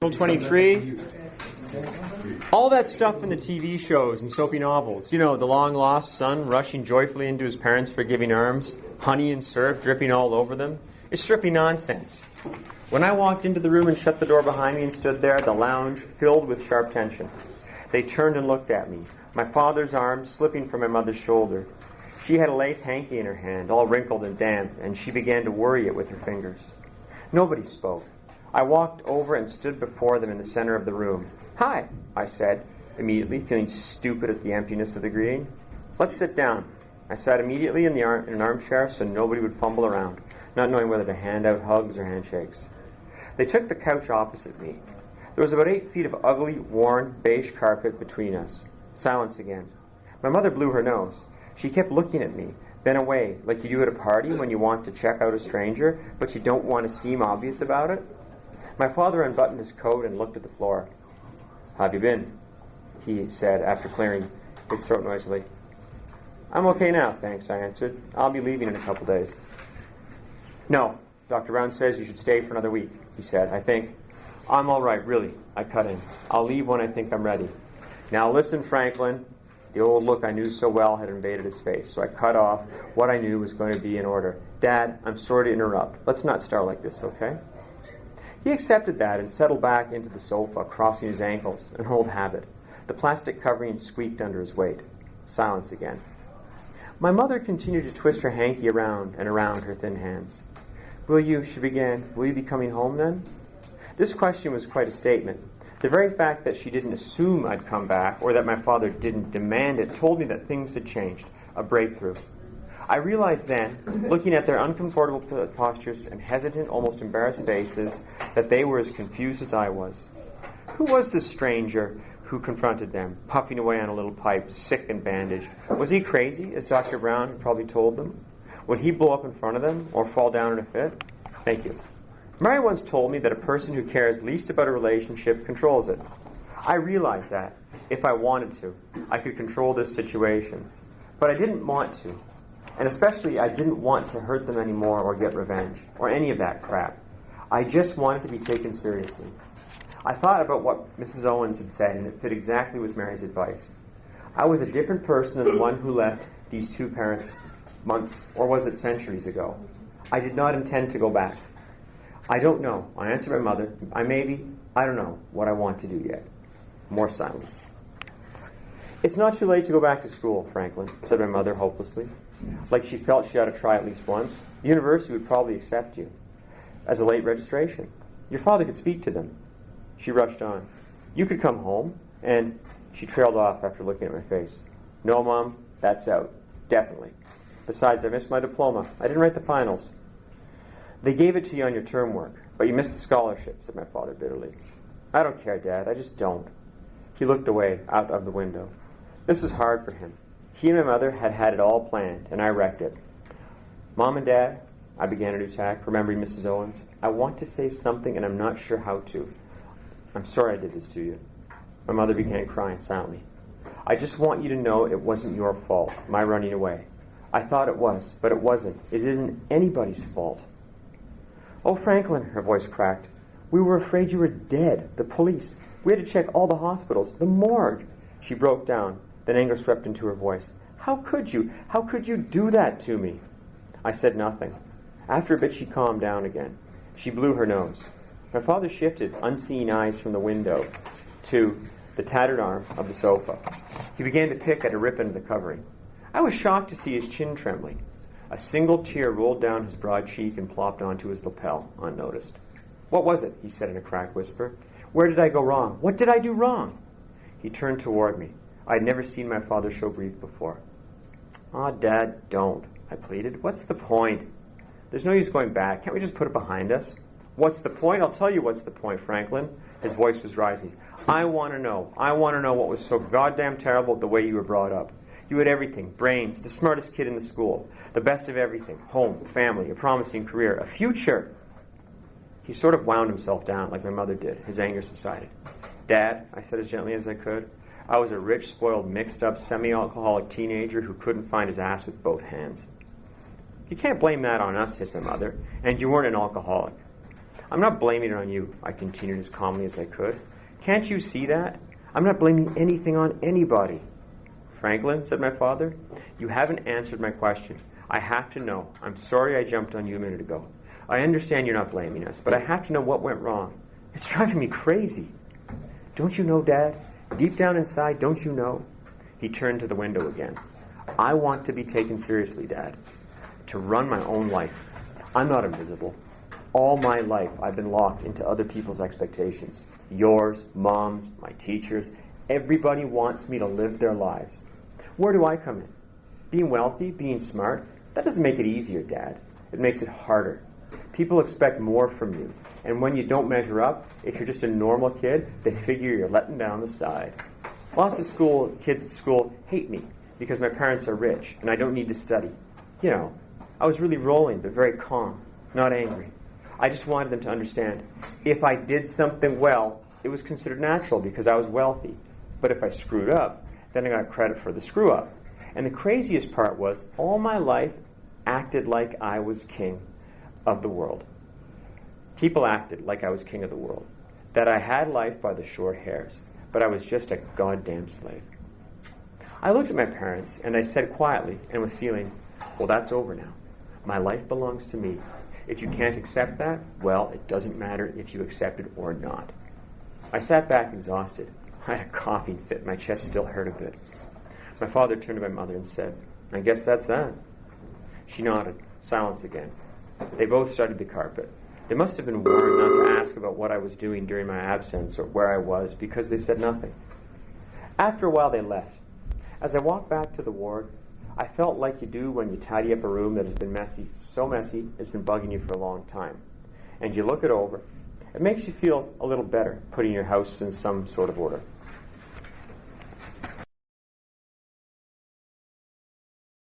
23. All that stuff in the TV shows and soapy novels. You know, the long-lost son rushing joyfully into his parents' forgiving arms, honey and syrup dripping all over them. It's strictly nonsense. When I walked into the room and shut the door behind me and stood there, the lounge filled with sharp tension. They turned and looked at me, my father's arm slipping from my mother's shoulder. She had a lace hanky in her hand, all wrinkled and damp, and she began to worry it with her fingers. Nobody spoke. I walked over and stood before them in the center of the room. "Hi," I said, immediately, feeling stupid at the emptiness of the greeting. "Let's sit down." I sat immediately in an armchair so nobody would fumble around, not knowing whether to hand out hugs or handshakes. They took the couch opposite me. There was about 8 feet of ugly, worn, beige carpet between us. Silence again. My mother blew her nose. She kept looking at me, then away, like you do at a party when you want to check out a stranger, but you don't want to seem obvious about it. My father unbuttoned his coat and looked at the floor. "How have you been?" he said after clearing his throat noisily. "I'm okay now, thanks," I answered. "I'll be leaving in a couple days." "No, Dr. Brown says you should stay for another week," he said. "I think..." "I'm all right, really," I cut in. "I'll leave when I think I'm ready." "Now listen, Franklin." The old look I knew so well had invaded his face, so I cut off what I knew was going to be in order. "Dad, I'm sorry to interrupt. Let's not start like this, okay?" He accepted that and settled back into the sofa, crossing his ankles, an old habit. The plastic covering squeaked under his weight. Silence again. My mother continued to twist her hanky around and around her thin hands. She began, "Will you be coming home then?" This question was quite a statement. The very fact that she didn't assume I'd come back, or that my father didn't demand it, told me that things had changed, a breakthrough. I realized then, looking at their uncomfortable postures and hesitant, almost embarrassed faces, that they were as confused as I was. Who was this stranger who confronted them, puffing away on a little pipe, sick and bandaged? Was he crazy, as Dr. Brown had probably told them? Would he blow up in front of them, or fall down in a fit? Thank you. Mary once told me that a person who cares least about a relationship controls it. I realized that, if I wanted to, I could control this situation. But I didn't want to. And especially, I didn't want to hurt them anymore or get revenge, or any of that crap. I just wanted to be taken seriously. I thought about what Mrs. Owens had said, and it fit exactly with Mary's advice. I was a different person than the one who left these two parents months, or was it centuries ago. I did not intend to go back. "I don't know," I answered my mother. I don't know what I want to do yet." More silence. "It's not too late to go back to school, Franklin," said my mother hopelessly, like she felt she ought to try at least once. "The university would probably accept you as a late registration. Your father could speak to them." She rushed on. "You could come home, and..." She trailed off after looking at my face. "No, Mom, that's out. Definitely. Besides, I missed my diploma. I didn't write the finals." "They gave it to you on your term work, but you missed the scholarship," said my father bitterly. "I don't care, Dad. I just don't." He looked away, out of the window. This was hard for him. He and my mother had had it all planned, and I wrecked it. "Mom and Dad," I began a new tack, remembering Mrs. Owens, "I want to say something, and I'm not sure how to. I'm sorry I did this to you." My mother began crying silently. "I just want you to know it wasn't your fault, my running away. I thought it was, but it wasn't. It isn't anybody's fault." "Oh, Franklin," her voice cracked. "We were afraid you were dead. The police. We had to check all the hospitals. The morgue." She broke down. Then anger swept into her voice. "How could you? How could you do that to me?" I said nothing. After a bit, she calmed down again. She blew her nose. My father shifted unseeing eyes from the window to the tattered arm of the sofa. He began to pick at a rip in the covering. I was shocked to see his chin trembling. A single tear rolled down his broad cheek and plopped onto his lapel, unnoticed. "What was it?" he said in a cracked whisper. "Where did I go wrong? What did I do wrong?" He turned toward me. I had never seen my father so grieved before. "Aw, Dad, don't," I pleaded. "What's the point? There's no use going back. Can't we just put it behind us?" "What's the point? I'll tell you what's the point, Franklin." His voice was rising. I want to know what was so goddamn terrible the way you were brought up. You had everything, brains, the smartest kid in the school, the best of everything, home, family, a promising career, a future. He sort of wound himself down like my mother did. His anger subsided. "Dad," I said as gently as I could, "I was a rich, spoiled, mixed-up, semi-alcoholic teenager who couldn't find his ass with both hands." "You can't blame that on us," hissed my mother. "And you weren't an alcoholic." I'm not blaming it on you, I continued as calmly as I could. Can't you see that? I'm not blaming anything on anybody. Franklin, said my father, you haven't answered my question. I have to know. I'm sorry I jumped on you a minute ago. I understand you're not blaming us, but I have to know what went wrong. It's driving me crazy. Don't you know, Dad? Deep down inside, don't you know? He turned to the window again. I want to be taken seriously, Dad. To run my own life. I'm not invisible. All my life, I've been locked into other people's expectations. Yours, Mom's, my teachers. Everybody wants me to live their lives. Where do I come in? Being wealthy, being smart, that doesn't make it easier, Dad. It makes it harder. People expect more from you. And when you don't measure up, if you're just a normal kid, they figure you're letting down the side. Lots of kids at school hate me because my parents are rich and I don't need to study. You know, I was really rolling, but very calm, not angry. I just wanted them to understand, if I did something well, it was considered natural because I was wealthy. But if I screwed up, then I got credit for the screw up. And the craziest part was, all my life acted like I was king of the world. People acted like I was king of the world, that I had life by the short hairs, but I was just a goddamn slave. I looked at my parents, and I said quietly and with feeling, well, that's over now. My life belongs to me. If you can't accept that, well, it doesn't matter if you accept it or not. I sat back exhausted. I had a coughing fit. My chest still hurt a bit. My father turned to my mother and said, I guess that's that. She nodded. Silence again. They both studied the carpet. They must have been warned not to ask about what I was doing during my absence or where I was, because they said nothing. After a while, they left. As I walked back to the ward, I felt like you do when you tidy up a room that has been messy, so messy it's been bugging you for a long time. And you look it over. It makes you feel a little better, putting your house in some sort of order.